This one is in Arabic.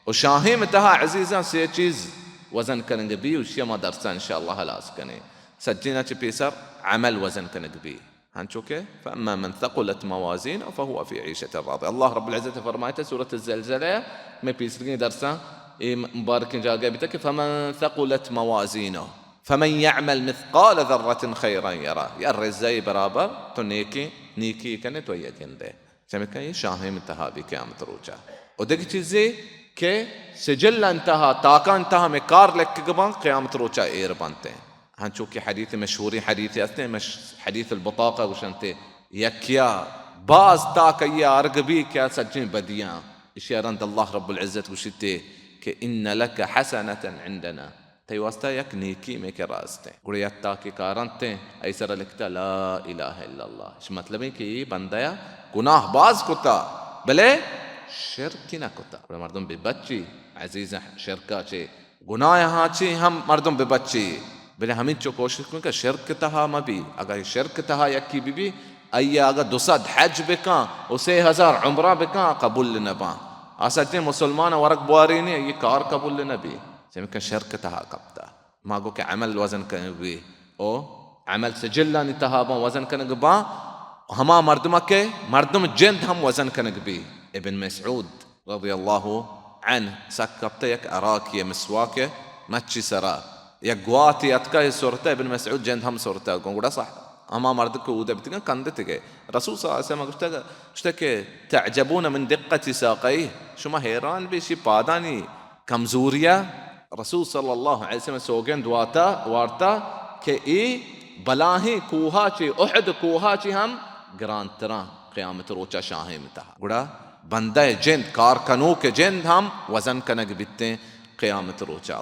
وشاهي متها عزيزان سي چیز وزن كنگ بي وشي ما درسان إن شاء الله هلاس كني سجينا بيسر عمل وزن كنگ بي هنشوكي. فأما من ثقلت موازينه فهو في عيشة راضية. الله رب العزة فرمايته سورة الزلزلة ما بيسرقين درسان مبارك جاء بتك فمن ثقلت موازينه فمن يعمل مثقال ذرة خيرا يرى. يا الرزاي برابر تو نيكي كانت ويا جنده سمك ये शाहें इंतहा भी क़यामत रोजा और देखी चीज़ें के सजल इंतहा ताका इंतहा में कार लेक के गबां क़यामत रोजा एयर बनते हैं. हाँ चूँकि حديث مشهوري حديث أثناء مش حديث البطاقة وشنته يكيا باز تاك يا أرقبي كيا سجين بديان إشارة عند الله رب العزة وشته كإن لك حسنة عندنا تيواستا يك نيكي ميك راسته قريتا की कारंते ऐसा लिखता ला इलाहा इल्लल्लाह. इस मतलब है कि बंदाया गुनाह बाज कुता भले शिरक ना कुता. मर्दों बेबच्ची अजीज़ शिरका चे गुनाह यहाँ चे हम मर्दों बेबच्ची भले हमें चो कोशिश करें कि शिरक तहा मबी अगर शिरक तहा यकी बीबी अय्या अगर दुसद हज बेका उसे 1000 उम्रा बेका कबूल नबा असते मुसलमान वरक बुआरी ने ये कार कबूल नबी سمك شرك تها قبضة ما قوك عمل وزن كان بي أو عمل سجل نتهابا وزن كان قبا هما مردمك مردم جند هم وزن كان قبي. ابن مسعود رضي الله عنه سكبتك أراك يا مسواك ما تشي سرا يقواتي أتكاي صورته ابن مسعود جند هم صورته قولا صح هما مردك وده بتكن كندتك رسول صلى الله عليه وسلم اشتكى تعجبون من دقة ساقيه شو ما هيران بشي باداني كمزوريا رسول صلى الله عليه وسلم سوگند وارتا کہ ای بلاہیں کوہا چی احد کوہا چی ہم گرانتران قیامت روچا شاہیں متہ گڑا بندہ جند کارکنو کے جند ہم وزن کنگ بیتے قیامت روچا.